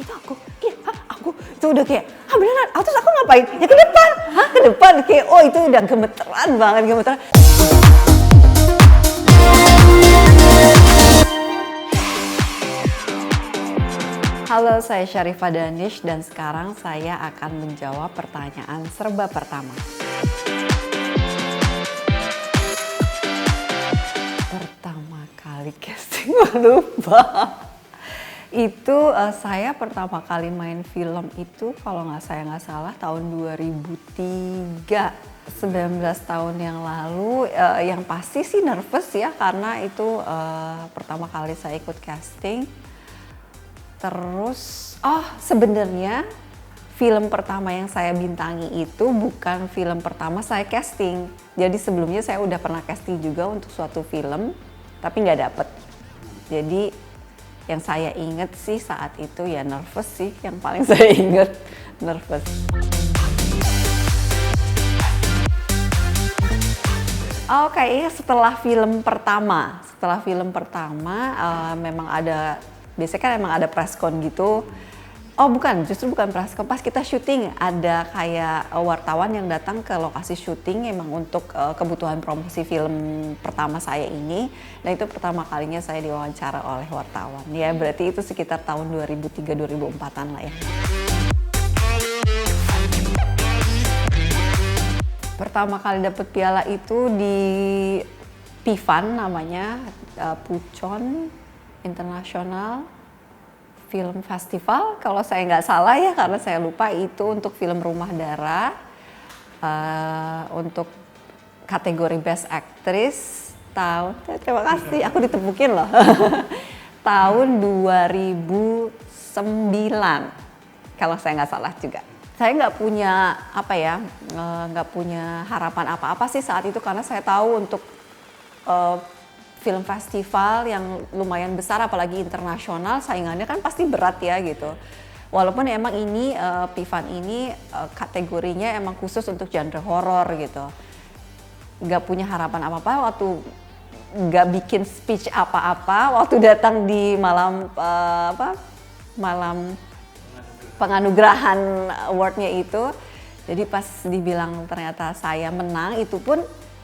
itu aku, iya, aku. Itu udah kayak, beneran, terus aku ngapain? Ya ke depan, ke depan. Kayak, itu udah gemeteran banget, gemeteran. Halo, saya Syarifah Danish dan sekarang saya akan menjawab pertanyaan serba pertama. Pertama kali casting, lupa. Itu saya pertama kali main film itu kalau saya nggak salah tahun 2003, 19 tahun yang lalu. Yang pasti sih nervous ya karena itu pertama kali saya ikut casting. Terus, sebenarnya film pertama yang saya bintangi itu bukan film pertama saya casting. Jadi sebelumnya saya udah pernah casting juga untuk suatu film, tapi nggak dapet. Jadi yang saya inget sih saat itu ya nervous sih, yang paling saya inget nervous. Kayaknya setelah film pertama memang ada. Biasanya kan emang ada preskon gitu. Justru bukan preskon. Pas kita syuting ada kayak wartawan yang datang ke lokasi syuting emang untuk kebutuhan promosi film pertama saya ini. Dan itu pertama kalinya saya diwawancara oleh wartawan. Ya berarti itu sekitar tahun 2003-2004an lah ya. Pertama kali dapet piala itu di Pivan namanya, Puchon International Film Festival kalau saya nggak salah ya, karena saya lupa. Itu untuk film Rumah Dara, untuk kategori Best Actress terima kasih aku ditepukin loh. Tahun 2009 kalau saya nggak salah juga. Saya nggak punya harapan apa-apa sih saat itu karena saya tahu untuk film festival yang lumayan besar apalagi internasional saingannya kan pasti berat ya gitu. Walaupun emang ini Pivan ini kategorinya emang khusus untuk genre horor gitu. Nggak punya harapan apa-apa waktu nggak bikin speech apa-apa waktu datang di malam penganugerahan awardnya itu. Jadi pas dibilang ternyata saya menang, itu pun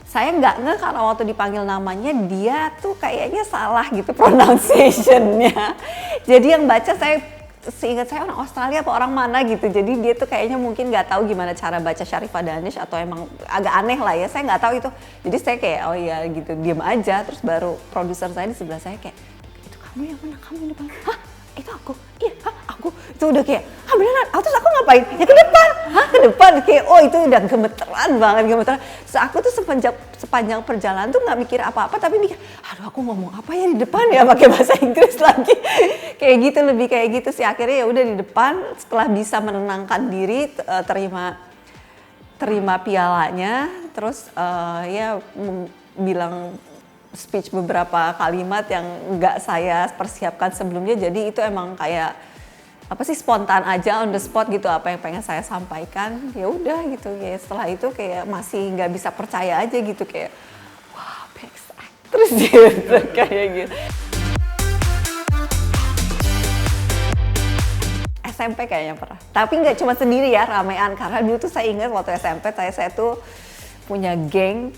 saya nggak ngeh karena waktu dipanggil namanya dia tuh kayaknya salah gitu pronunciation-nya. Jadi yang baca seingat saya orang Australia apa orang mana gitu. Jadi dia tuh kayaknya mungkin nggak tahu gimana cara baca Syarifah Danish atau emang agak aneh lah ya. Saya nggak tahu itu. Jadi saya kayak oh iya gitu diam aja. Terus baru produser saya di sebelah saya kayak itu kamu yang menang, kamu yang dipanggil. Hah? Itu aku? Iya, aku. Itu udah kayak, beneran? Terus aku ngapain? Ya ke depan. Ke depan. Kayak, itu udah gemeteran banget, gemeteran. So, aku tuh sepanjang perjalanan tuh nggak mikir apa-apa, tapi mikir, aduh aku ngomong apa ya di depan ya, pakai bahasa Inggris lagi. Kayak gitu, lebih kayak gitu sih. Akhirnya ya udah di depan, setelah bisa menenangkan diri, terima pialanya, terus bilang speech beberapa kalimat yang nggak saya persiapkan sebelumnya, jadi itu emang kayak spontan aja on the spot gitu apa yang pengen saya sampaikan, ya udah gitu ya. Setelah itu kayak masih nggak bisa percaya aja gitu kayak wah best actress gitu kayak gitu. SMP kayaknya pernah, tapi nggak cuma sendiri ya, ramean karena dulu tuh saya ingat waktu SMP saya tuh punya geng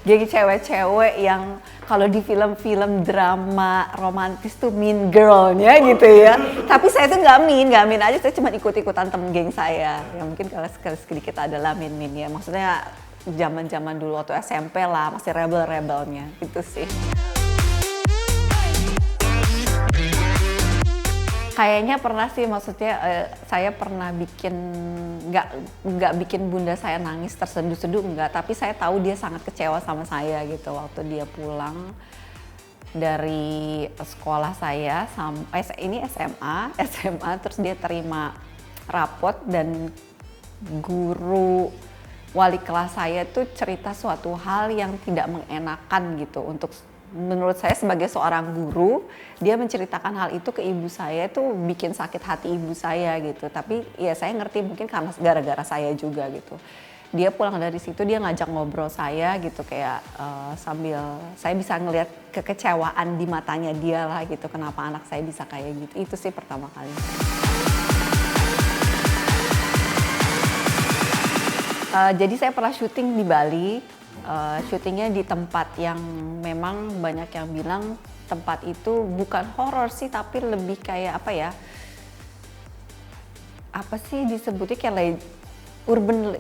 cewek-cewek yang kalau di film-film drama romantis tuh mean girl-nya gitu ya. Tapi saya tuh nggak mean aja, saya cuma ikut-ikutan temen geng saya. Ya mungkin kalau sedikit adalah mean ya. Maksudnya zaman-zaman dulu waktu SMP lah, masih rebel-rebelnya gitu sih. Kayaknya pernah sih, maksudnya saya pernah nggak bikin bunda saya nangis terseduh-seduh enggak, tapi saya tahu dia sangat kecewa sama saya gitu waktu dia pulang dari sekolah saya sampai ini SMA terus dia terima rapot dan guru wali kelas saya tuh cerita suatu hal yang tidak mengenakan gitu untuk menurut saya sebagai seorang guru. Dia menceritakan hal itu ke ibu saya tuh bikin sakit hati ibu saya gitu. Tapi ya saya ngerti mungkin karena gara-gara saya juga gitu. dia pulang dari situ dia ngajak ngobrol saya gitu kayak sambil saya bisa ngelihat kekecewaan di matanya dia lah gitu, kenapa anak saya bisa kayak gitu. Itu sih pertama kali. Jadi saya pernah syuting di Bali, syutingnya di tempat yang memang banyak yang bilang tempat itu bukan horor sih, tapi lebih kayak apa sih disebutnya kayak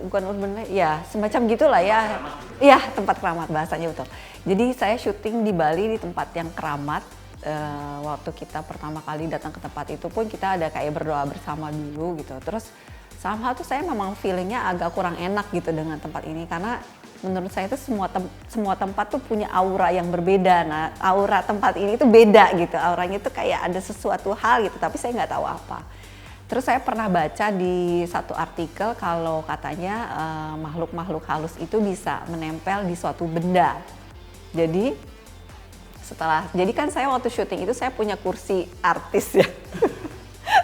bukan urban, ya semacam gitulah ya. Iya, tempat keramat bahasanya betul. Jadi saya syuting di Bali di tempat yang keramat. Waktu kita pertama kali datang ke tempat itu pun kita ada kayak berdoa bersama dulu gitu. Terus somehow tuh saya memang feelingnya agak kurang enak gitu dengan tempat ini, karena menurut saya itu semua tempat tuh punya aura yang berbeda. Nah, aura tempat ini tuh beda gitu. Auranya tuh kayak ada sesuatu hal gitu, tapi saya nggak tahu apa. Terus saya pernah baca di satu artikel kalau katanya makhluk-makhluk halus itu bisa menempel di suatu benda. Jadi jadi kan saya waktu syuting itu saya punya kursi artis ya.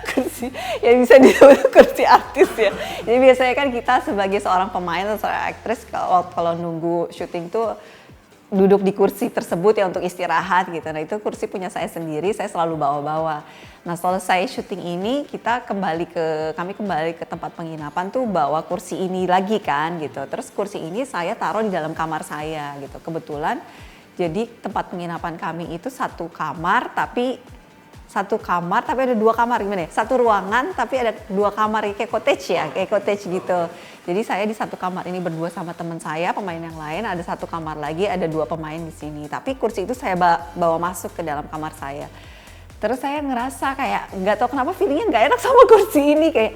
Kursi yang bisa disebut kursi artis ya. Jadi biasanya kan kita sebagai seorang pemain atau seorang aktris kalau nunggu syuting tuh duduk di kursi tersebut ya untuk istirahat gitu. Nah itu kursi punya saya sendiri, saya selalu bawa-bawa. Nah selesai syuting ini kami kembali ke tempat penginapan tuh bawa kursi ini lagi kan gitu. Terus kursi ini saya taruh di dalam kamar saya gitu. Kebetulan jadi tempat penginapan kami itu satu kamar tapi ada dua kamar, gimana ya? Satu ruangan tapi ada dua kamar kayak cottage gitu. Jadi saya di satu kamar ini berdua sama teman saya, pemain yang lain, ada satu kamar lagi ada dua pemain di sini. Tapi kursi itu saya bawa masuk ke dalam kamar saya. Terus saya ngerasa kayak nggak tahu kenapa feelingnya nggak enak sama kursi ini, kayak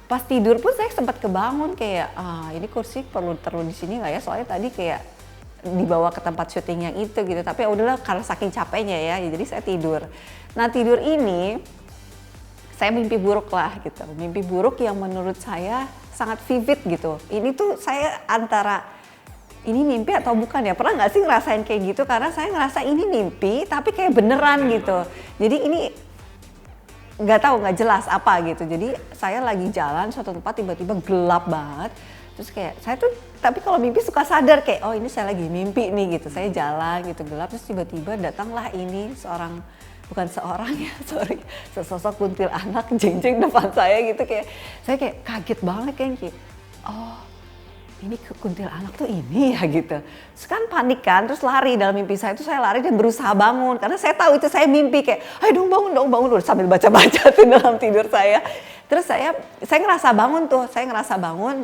pas tidur pun saya sempat kebangun kayak ini kursi perlu di sini nggak ya? Soalnya tadi kayak dibawa ke tempat syuting yang itu gitu, tapi ya udahlah karena saking capeknya ya, jadi saya tidur. Nah tidur ini saya mimpi buruk lah gitu, mimpi buruk yang menurut saya sangat vivid gitu. Ini tuh saya antara ini mimpi atau bukan ya, pernah nggak sih ngerasain kayak gitu? Karena saya ngerasa ini mimpi tapi kayak beneran gitu. Jadi ini nggak jelas apa gitu. Jadi saya lagi jalan suatu tempat tiba-tiba gelap banget. Terus kayak saya tuh, tapi kalau mimpi suka sadar kayak oh ini saya lagi mimpi nih gitu. Saya jalan gitu gelap terus tiba-tiba datanglah ini sesosok kuntilanak jeng-jeng depan saya gitu, kayak saya kayak kaget banget kayak oh ini kuntilanak tuh ini ya gitu. Terus kan panik kan, terus lari dalam mimpi saya itu, saya lari dan berusaha bangun karena saya tahu itu saya mimpi, kayak ayo dong bangun sambil baca-baca tuh dalam tidur saya. Terus saya ngerasa bangun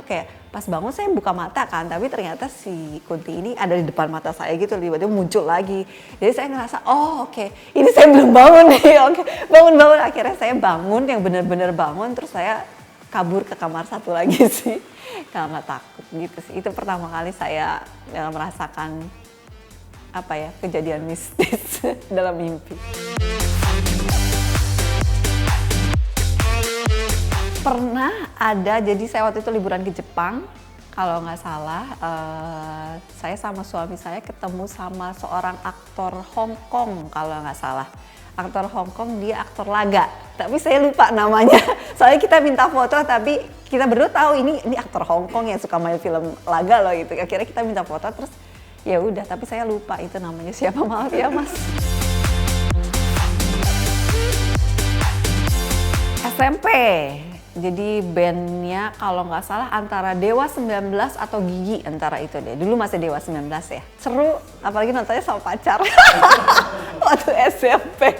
kayak pas bangun saya buka mata kan, tapi ternyata si kunti ini ada di depan mata saya gitu, tiba-tiba muncul lagi. Jadi saya ngerasa oh oke, ini saya belum bangun nih, oke, bangun. Akhirnya saya bangun yang benar-benar bangun, terus saya kabur ke kamar satu lagi sih karena takut gitu sih. Itu pertama kali saya merasakan kejadian mistis dalam mimpi. Pernah ada, jadi saya waktu itu liburan ke Jepang, kalau nggak salah saya sama suami saya ketemu sama seorang aktor Hong Kong kalau nggak salah. Aktor Hong Kong, dia aktor laga, tapi saya lupa namanya. Soalnya kita minta foto, tapi kita berdua tahu ini aktor Hong Kong yang suka main film laga loh gitu. Akhirnya kita minta foto, terus ya udah, tapi saya lupa itu namanya siapa, maaf ya Mas. SMP. Jadi bandnya kalau nggak salah antara Dewa 19 atau Gigi, antara itu deh. Dulu masih Dewa 19 ya. Seru, apalagi nontonnya sama pacar waktu SMP.